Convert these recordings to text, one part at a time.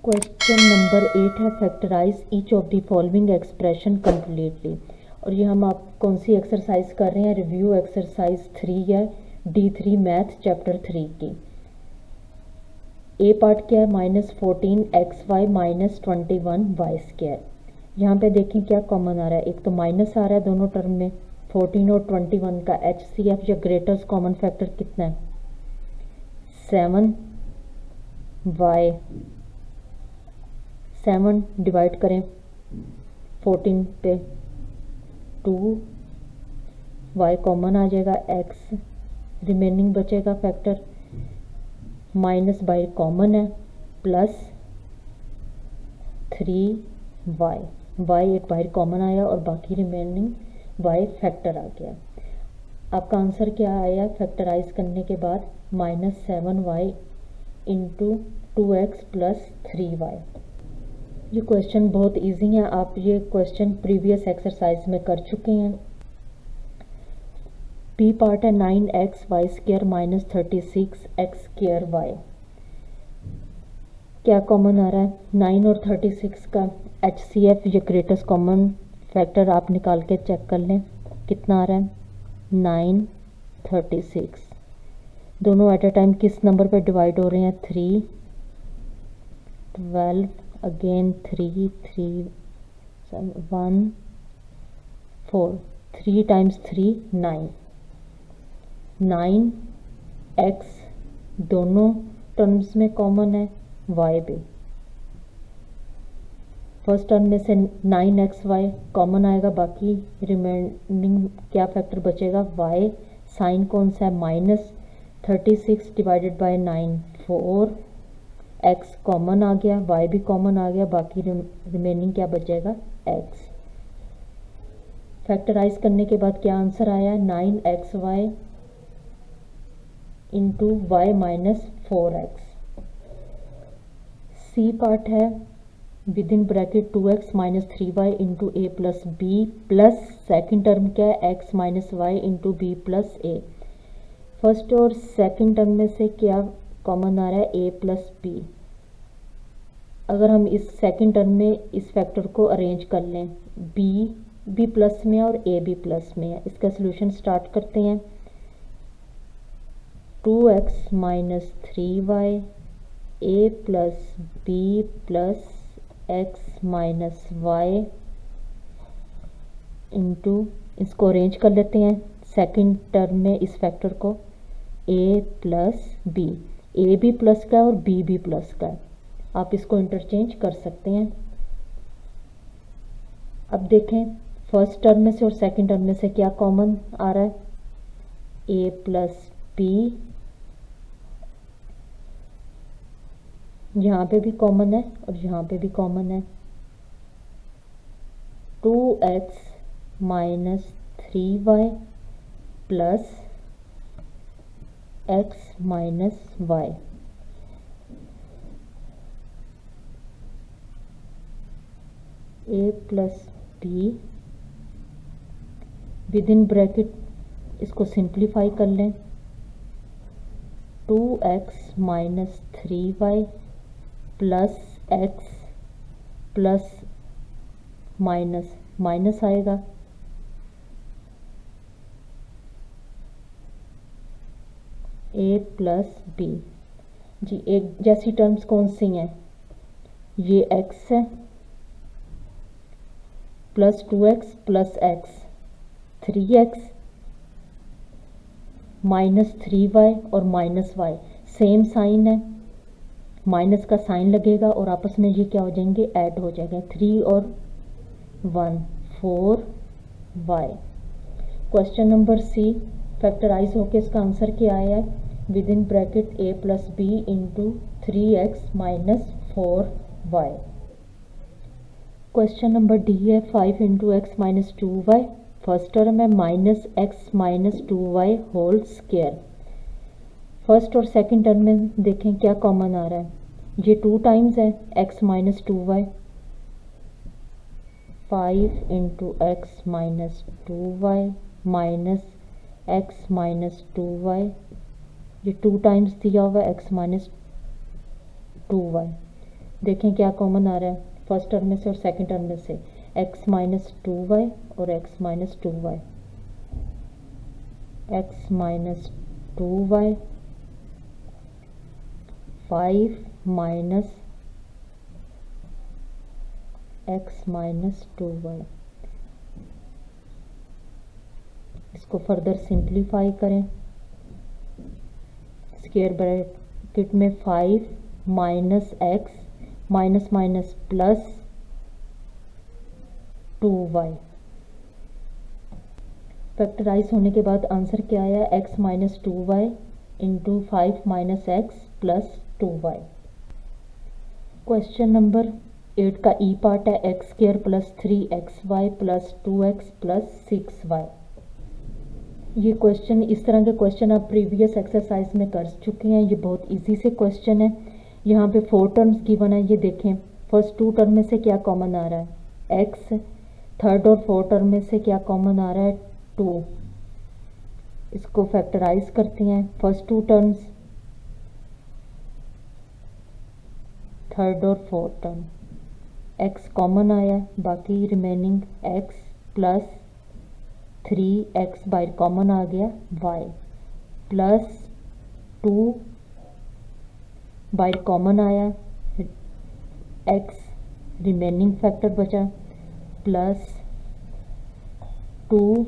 Question number 8 है factorise each of the following expression completely. और ये हम आप कौन सी एक्सरसाइज कर रहे हैं, रिव्यू एक्सरसाइज 3 है D3 मैथ चैप्टर 3 की। ए पार्ट क्या है, -14xy -21y²। यहाँ पे देखें क्या कॉमन आ रहा है, एक तो माइनस आ रहा है दोनों टर्म में। 14 और 21 का HCF या ग्रेटेस्ट कॉमन फैक्टर कितना है, 7y। 7 डिवाइड करें 14 पे, 2y कॉमन आ जाएगा, x रिमेनिंग बचेगा फैक्टर, माइनस बाई कॉमन है, प्लस 3y। y एक बाहर कॉमन आया और बाकी रिमेनिंग y फैक्टर आ गया। आपका आंसर क्या आया फैक्टराइज करने के बाद, -7y into 2x plus 3y। ये क्वेश्चन बहुत इजी है, आप ये क्वेश्चन प्रीवियस एक्सरसाइज में कर चुके हैं। पी पार्ट है 9xy² -36x²y। क्या कॉमन आ रहा है, 9 और 36 का HCF या ग्रेटेस्ट कॉमन फैक्टर आप निकाल के चेक कर लें कितना आ रहा है, 9 36। दोनों एट अ टाइम किस नंबर पे डिवाइड हो रहे हैं, 3 12 अगेन 3 3 1 4, 3 टाइम्स 3 9। 9x दोनों टर्म्स में कॉमन है, y भी। फर्स्ट टर्म में से 9xy कॉमन आएगा, बाकी रिमेनिंग क्या फैक्टर बचेगा, y। साइन कौन सा है, -36 डिवाइडेड बाय 9 4, x कॉमन आ गया, y भी कॉमन आ गया, बाकी रिमेनिंग क्या बचेगा, x। फैक्टराइज करने के बाद क्या आंसर आया, 9xy into y -4x। C part है within bracket 2x - 3y into a plus B plus second term क्या है, x - y into B plus a। First और सेकेंड टर्म में से क्या कॉमन आ रहा है, a प्लस बी। अगर हम इस सेकेंड टर्म में इस फैक्टर को अरेंज कर लें, b भी प्लस में है और a भी प्लस में है, इसका सोल्यूशन स्टार्ट करते हैं। 2x - 3y a plus B plus x - y into, इसको अरेंज कर लेते हैं सेकंड टर्म में इस फैक्टर को, a प्लस बी। a भी प्लस का है और b भी प्लस का है, आप इसको इंटरचेंज कर सकते हैं। अब देखें फर्स्ट टर्म में से और सेकंड टर्म में से क्या कॉमन आ रहा है, a प्लस बी, यहाँ पे भी कॉमन है और यहाँ पे भी कॉमन है। 2x - 3y plus x - y। a plus be with in bracket, इसको सिंप्लीफाई कर लें, 2x - 3y plus x plus minus minus आएगा, a प्लस बी। जी एक जैसी टर्म्स कौन सी हैं, ये x है plus 2x plus x, 3x -3y और -y सेम साइन है, माइनस का साइन लगेगा और आपस में ये क्या हो जाएंगे, ऐड हो जाएगा, 3 और 1 4y। Question number C factorise होके इसका आंसर क्या आया है, within bracket a plus B into 3x - 4y। Question number D है 5 into x - 2y। First term है -x - 2y whole square. First और सेकंड टर्म में देखें क्या कॉमन आ रहा है, ये 2 टाइम्स है x - 2y, 5 into x - 2y minus x - 2y, ये 2 टाइम्स दिया हुआ है x - 2y, देखें क्या कॉमन आ रहा है फर्स्ट टर्म में से और सेकंड टर्म में से, x माइनस 2y और x minus 2y, x minus 2y, 5 minus x minus 2y। इसको फर्दर सिंप्लीफाई करें, स्क्वायर ब्रैकेट में 5 minus X minus minus plus 2y। Factorise होने के बाद आंसर क्या आया, x minus 2y into 5 minus X plus 2y। Question number 8 का E part है X square plus 3xy plus 2x plus 6y। ये क्वेश्चन, इस तरह के क्वेश्चन आप प्रीवियस एक्सरसाइज में कर चुके हैं। ये बहुत इजी से क्वेश्चन है। यहाँ पे 4 टर्म्स गिवन है, ये देखें फर्स्ट 2 टर्म में से क्या कॉमन आ रहा है x, थर्ड और 4 टर्म में से क्या कॉमन आ रहा है 2। इसको फैक्टराइज करते हैं, फर्स्ट 2 टर्म्स, थर्ड और 4 टर्म, x कॉमन आया, बाकी रिमेनिंग x प्लस 3x बाहर कॉमन आ गया, y प्लस 2 बाहर कॉमन आया, x रिमेनिंग फैक्टर बचा, प्लस 2,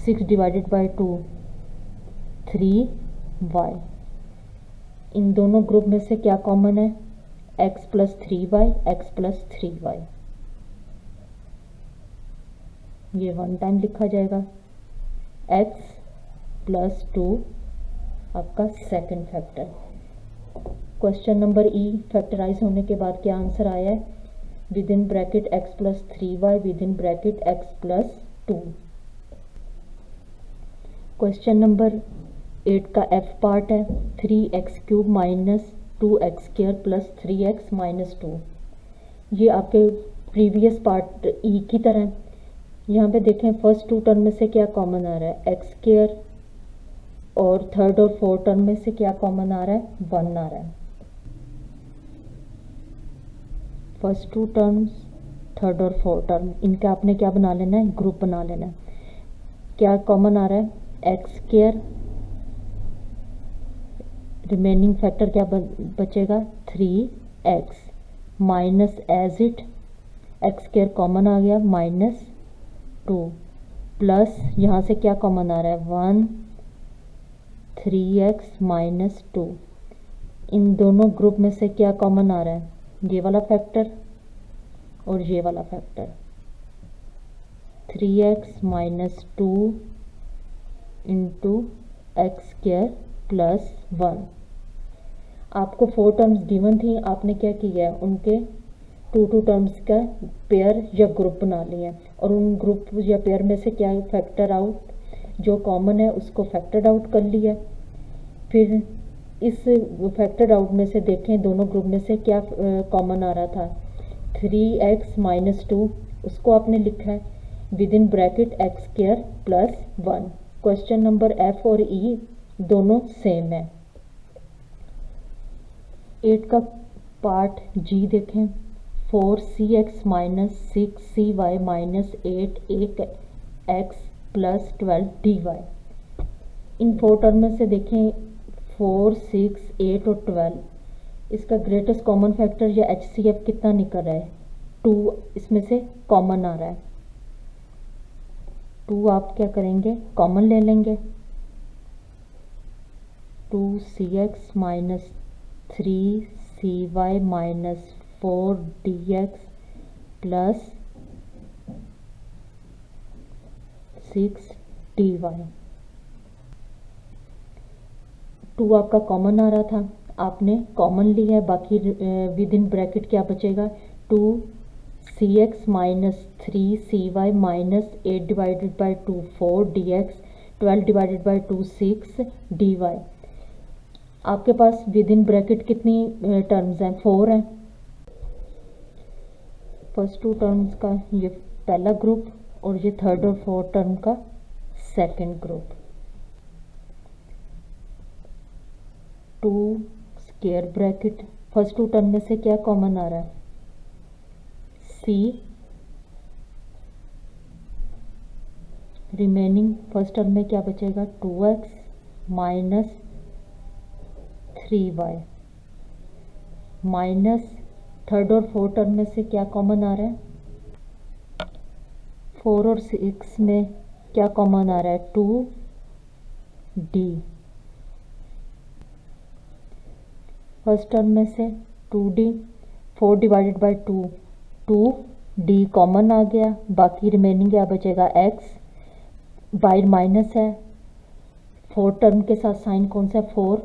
6 डिवाइडेड बाय 2 3y। इन दोनों ग्रुप में से क्या कॉमन है, x plus 3y, x plus 3y। ये 1 टाइम लिखा जाएगा, x प्लस 2 आपका second factor. Question number E, factorise होने के बाद क्या आंसर आया है, within bracket x plus 3y within bracket x plus 2। Question number 8 का एफ पार्ट है 3x³ minus 2x² plus 3x minus 2। ये आपके प्रीवियस पार्ट ई की तरह। यहाँ पे देखें फर्स्ट 2 टर्म में से क्या कॉमन आ रहा है x² और थर्ड और 4 टर्म में से क्या कॉमन आ रहा है 1 आ रहा है। फर्स्ट 2 टर्म्स, थर्ड और 4 टर्म, इनका आपने क्या बना लेना है, ग्रुप बना लेना है। क्या कॉमन आ रहा है x², रिमेनिंग फैक्टर क्या बचेगा 3x minus as it x² common आ गया माइनस 2 प्लस यहाँ से क्या कॉमन आ रहा है 1 3x माइनस 2। इन दोनों ग्रुप में से क्या कॉमन आ रहा है, ये वाला फैक्टर और ये वाला factor, 3x minus 2 into x² plus 1। आपको 4 टर्म्स गिवन थी, आपने क्या किया है उनके 2 टर्म्स का पेयर या ग्रुप बना लिया और उन ग्रुप या पेयर में से क्या फैक्टर आउट जो कॉमन है उसको फैक्टर आउट कर लिया। फिर इस फैक्टर आउट में से देखें दोनों ग्रुप में से क्या कॉमन आ रहा था 3x माइनस 2, उसको आपने लिखा है within bracket x² plus 1। Question number F और ई दोनों सेम है। 8 का पार्ट जी देखें 4cx minus 6cy minus 8x plus 12 dy। इन 4 टर्म में से देखें 4, 6, 8 और 12, इसका ग्रेटेस्ट कॉमन फैक्टर या HCF कितना निकल रहा है 2, इसमें से कॉमन आ रहा है 2। आप क्या करेंगे कॉमन ले लेंगे, 2cx minus 3cy minus 4 dx plus 6 dy। 2 आपका कॉमन आ रहा था, आपने कॉमन लिया है, बाकी विद इन ब्रैकेट क्या बचेगा 2cx minus 3cy minus 8 divided by 2 4 dx 12 divided by 2 6 dy। आपके पास विद इन ब्रैकेट कितनी टर्म्स हैं 4 हैं। फर्स्ट 2 टर्म्स का ये पहला ग्रुप और ये थर्ड और 4 टर्म का second group. 2 square bracket first two term में से क्या कॉमन आ रहा है, सी, रिमेनिंग फर्स्ट टर्म में क्या बचेगा 2x minus 3y, minus third और फोर्थ टर्म में से क्या कॉमन आ रहा है, 4 और 6 में क्या कॉमन आ रहा है 2d, फर्स्ट टर्म में से 2d, 4 divided by 2 2d common आ गया, बाकी रिमेनिंग क्या बचेगा x, बाई माइनस है, फोर्थ टर्म के साथ साइन कौन सा है 4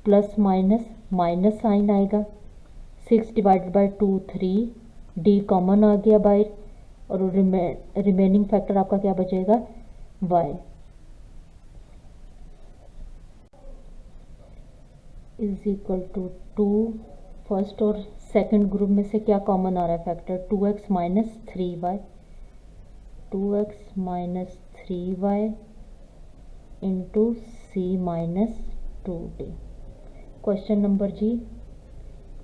प्लस माइनस माइनस साइन आएगा, 6 डिवाइडेड बाई 2 3d कॉमन आ गया बाहर, और रिमेनिंग फैक्टर आपका क्या बचेगा y is equal to 2, first और सेकंड ग्रुप में से क्या कॉमन आ रहा है factor 2x minus 3y, 2x minus 3y into C minus 2d। Question number G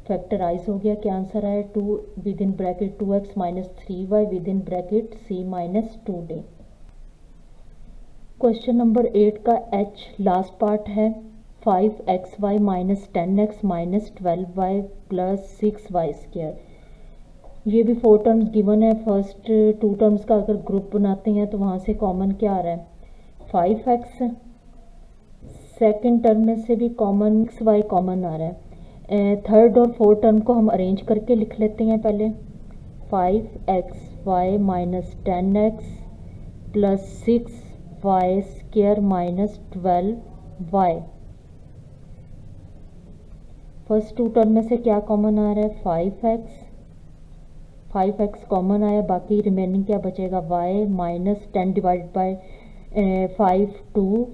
factorise हो गया, क्या आंसर आया 2 within bracket 2x minus 3y within bracket c minus 2d। Question number 8 का h last part है 5xy minus 10x minus 12y plus 6y square. ये भी 4 terms given है, first 2 terms का अगर ग्रुप बनाते हैं तो वहाँ से कॉमन क्या आ रहा है 5x, सेकेंड टर्म में से भी कॉमन 6y कॉमन आ रहा है, थर्ड और फोर्थ टर्म को हम अरेंज करके लिख लेते हैं पहले 5xy minus 10x plus 6y square minus 12y। First 2 term में से क्या कॉमन आ रहा है 5x कॉमन आया, बाकी रिमेनिंग क्या बचेगा y minus 10 divided by 5 2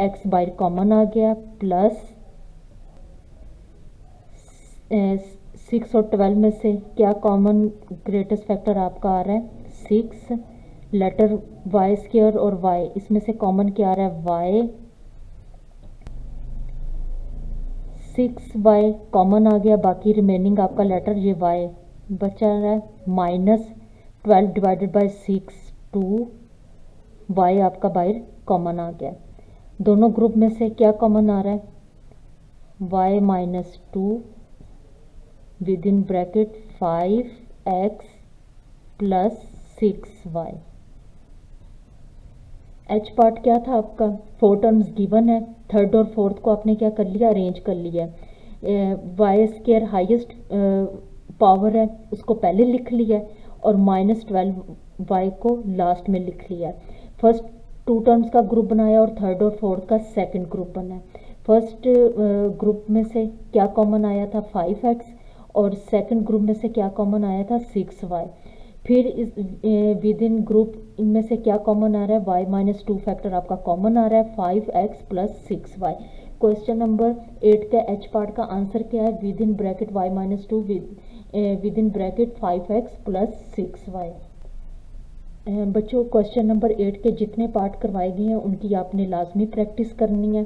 x by common आ गया प्लस 6 और 12 में से क्या कॉमन ग्रेटेस्ट फैक्टर आपका आ रहा है 6, लेटर y स्क्वायर और y इसमें से कॉमन क्या आ रहा है y, 6y कॉमन आ गया, बाकी रिमेनिंग आपका लेटर ये y बचा रहा है माइनस 12 डिवाइडेड बाई 6 2 y आपका बाहर कॉमन आ गया। दोनों ग्रुप में से क्या कॉमन आ रहा है y minus 2 within bracket 5x plus 6y। H part क्या था आपका 4 टर्म्स गिवन है, थर्ड और फोर्थ को आपने क्या कर लिया अरेंज कर लिया, वाई स्क्वायर हाईएस्ट पावर है उसको पहले लिख लिया और माइनस 12y को लास्ट में लिख लिया। फर्स्ट 2 टर्म्स का ग्रुप बनाया और थर्ड और फोर्थ का सेकंड ग्रुप बनाया। फर्स्ट ग्रुप में से क्या कॉमन आया था 5x और सेकंड ग्रुप में से क्या कॉमन आया था 6y। फिर इस विद इन ग्रुप इनमें से क्या कॉमन आ रहा है y माइनस 2 फैक्टर आपका कॉमन आ रहा है 5x plus 6y। Question number 8 का एच पार्ट का आंसर क्या है within bracket y minus 2 within bracket 5x plus 6y। बच्चों क्वेश्चन नंबर 8 के जितने पार्ट करवाए गए हैं उनकी आपने लाजमी प्रैक्टिस करनी है।